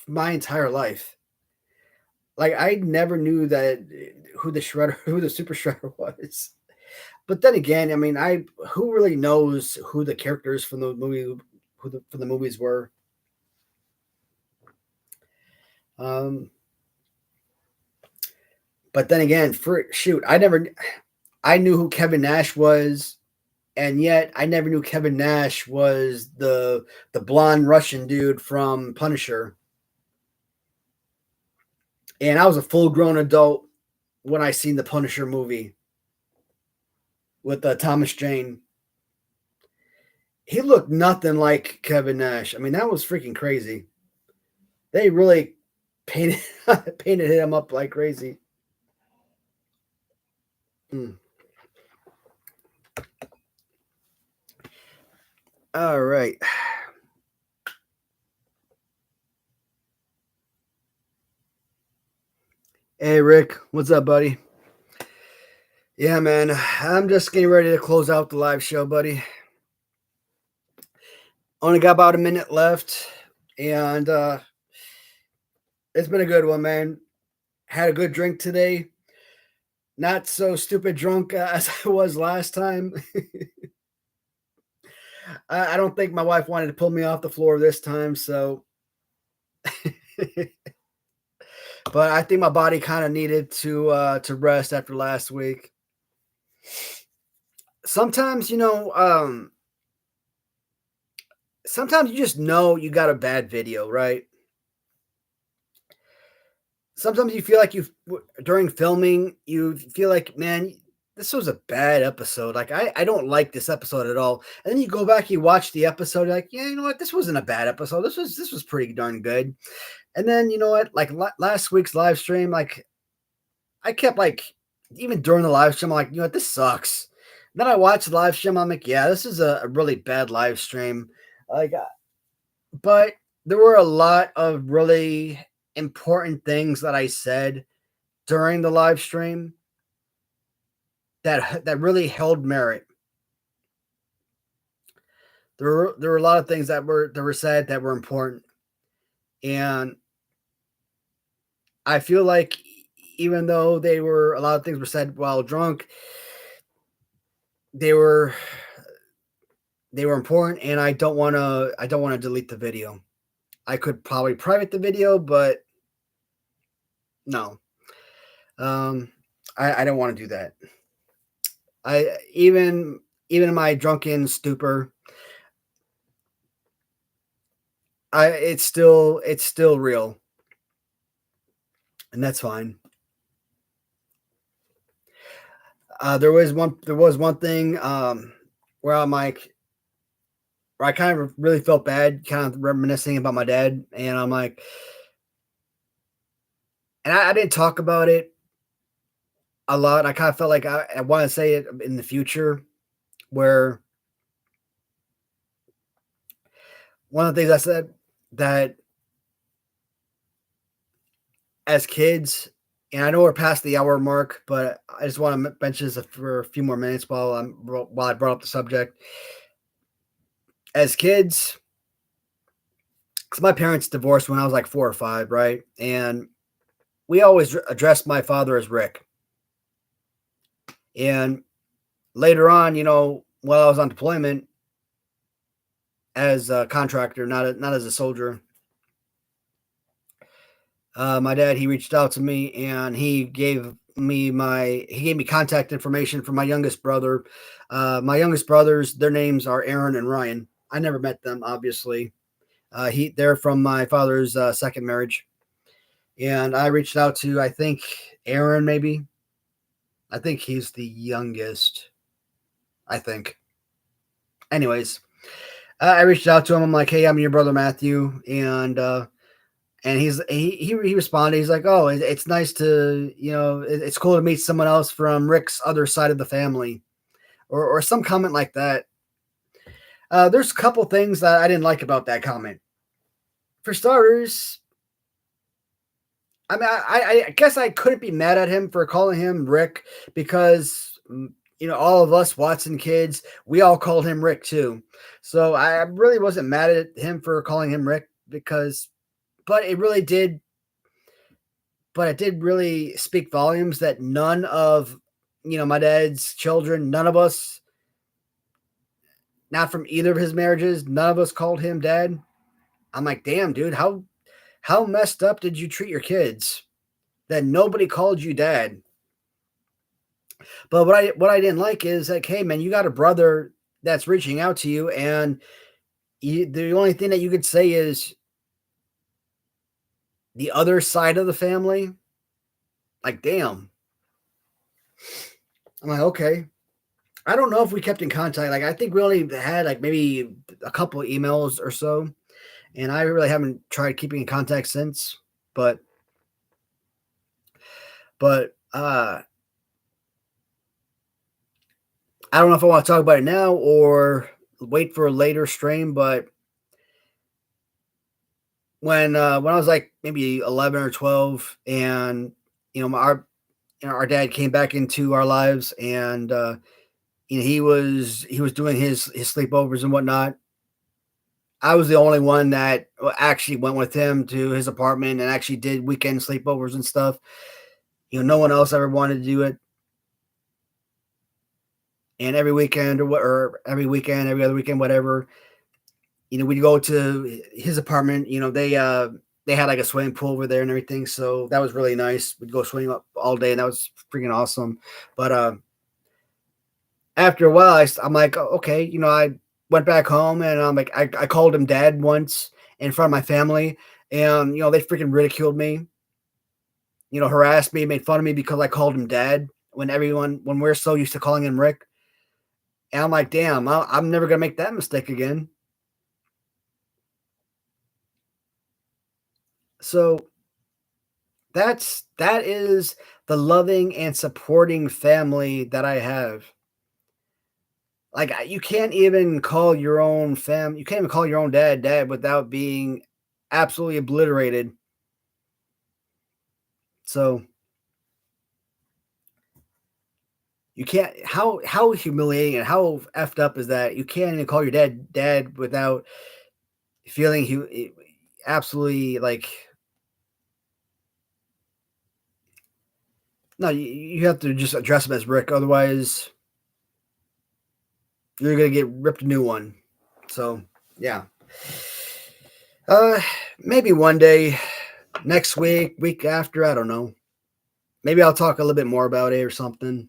my entire life. Like, I never knew that who the Super Shredder was. But then again, I mean, who really knows who the characters from the movie, from the movies were? But then again, I knew who Kevin Nash was, and yet I never knew Kevin Nash was the blonde Russian dude from Punisher. And I was a full grown adult when I seen the Punisher movie with Thomas Jane. He looked nothing like Kevin Nash. I mean, that was freaking crazy. They really painted him up like crazy. All right. Hey, Rick. What's up, buddy? Yeah, man. I'm just getting ready to close out the live show, buddy. Only got about a minute left, and it's been a good one, man. Had a good drink today. Not so stupid drunk as I was last time. I don't think my wife wanted to pull me off the floor this time, so. But I think my body kind of needed to rest after last week. Sometimes, sometimes you just know you got a bad video, right? Sometimes you feel like during filming, you feel like, man, this was a bad episode. Like, I don't like this episode at all. And then you go back, you watch the episode, you're like, yeah, you know what? This wasn't a bad episode. This was pretty darn good. And then, you know what? Like last week's live stream, like I kept like, even during the live stream, I'm like, you know what? This sucks. Then I watched the live stream. I'm like, yeah, this is a really bad live stream. Like, but there were a lot of really important things that I said during the live stream that really held merit. There were a lot of things that were said that were important, and I feel like even though they were a lot of things were said while drunk, they were they were important, and I don't want to delete the video. I could probably private the video, but no, um, I don't want to do that. I even in my drunken stupor, I it's still real, and that's fine. There was one thing where I'm like where I kind of really felt bad, kind of reminiscing about my dad, and I'm like, and I didn't talk about it a lot. I kind of felt like I want to say it in the future, where one of the things I said that as kids, and I know we're past the hour mark, but I just want to mention this for a few more minutes while I brought up the subject. As kids, because my parents divorced when I was like 4 or 5, right? And we always addressed my father as Rick. And later on, while I was on deployment as a contractor, not as a soldier, my dad he reached out to me and he gave me contact information for my youngest brother. My youngest brothers, their names are Aaron and Ryan. I never met them, obviously. They're from my father's second marriage, and I reached out to I think Aaron maybe. I think he's the youngest. I think. Anyways, I reached out to him. I'm like, hey, I'm your brother Matthew, and he responded. He's like, oh, it's nice to it's cool to meet someone else from Rick's other side of the family, or some comment like that. There's a couple things that I didn't like about that comment. For starters, I mean, I guess I couldn't be mad at him for calling him Rick because all of us Watson kids, we all called him Rick too. So I really wasn't mad at him for calling him Rick because, but it did really speak volumes that none of my dad's children, none of us, not from either of his marriages, none of us called him dad. I'm like, damn, dude, how messed up did you treat your kids that nobody called you dad? But what I didn't like is like, hey man, you got a brother that's reaching out to you, and the only thing that you could say is the other side of the family. Like, damn. I'm like, okay. I don't know if we kept in contact. Like, I think we only had like maybe a couple of emails or so, and I really haven't tried keeping in contact since. But I don't know if I want to talk about it now or wait for a later stream. But when I was like maybe 11 or 12, and our dad came back into our lives, and he was doing his sleepovers and whatnot. I was the only one that actually went with him to his apartment and actually did weekend sleepovers and stuff. No one else ever wanted to do it. And every weekend or every weekend, every other weekend, whatever, we'd go to his apartment. They had like a swimming pool over there and everything, so that was really nice. We'd go swimming up all day, and that was freaking awesome. But after a while, I'm like, "Oh, okay, I went back home, and I'm like, I called him dad once in front of my family, and they freaking ridiculed me, harassed me, made fun of me because I called him dad when we're so used to calling him Rick. And I'm like, damn, I'm never gonna make that mistake again. So that is the loving and supporting family that I have. Like you can't even call your own you can't even call your own dad dad without being absolutely obliterated. So you can't how humiliating and how effed up is that? You can't even call your dad dad without feeling absolutely like no, you have to just address him as Rick, otherwise you're gonna get ripped a new one. So yeah. Uh maybe one day, next week, week after, I don't know. Maybe I'll talk a little bit more about it or something.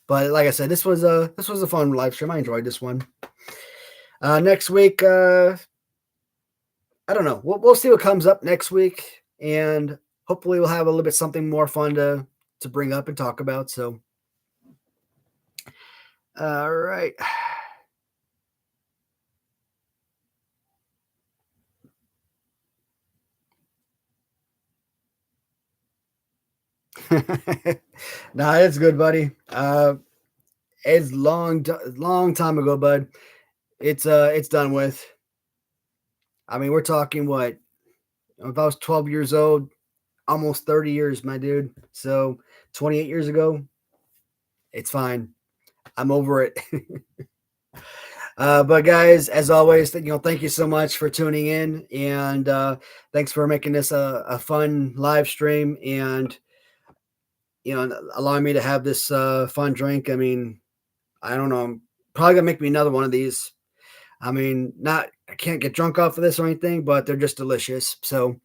But like I said, this was a fun live stream. I enjoyed this one. Next week, I don't know. We'll see what comes up next week, and hopefully we'll have a little bit something more fun to bring up and talk about. So, all right. Nah, it's good, buddy. It's long time ago, bud. It's done with. I mean, we're talking what? If I was 12 years old, almost 30 years, my dude. So 28 years ago, it's fine. I'm over it. But guys, as always, thank you so much for tuning in, and thanks for making this a fun live stream, and allowing me to have this fun drink. I mean, I don't know, I'm probably gonna make me another one of these. I mean, not I can't get drunk off of this or anything, but they're just delicious. So,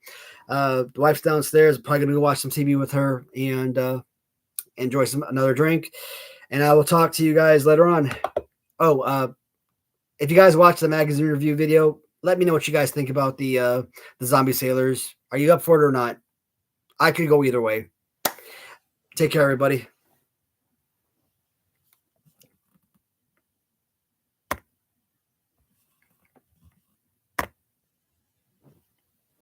the wife's downstairs. Probably gonna go watch some TV with her and enjoy another drink. And I will talk to you guys later on. Oh, if you guys watch the magazine review video, let me know what you guys think about the zombie sailors. Are you up for it or not? I could go either way. Take care, everybody.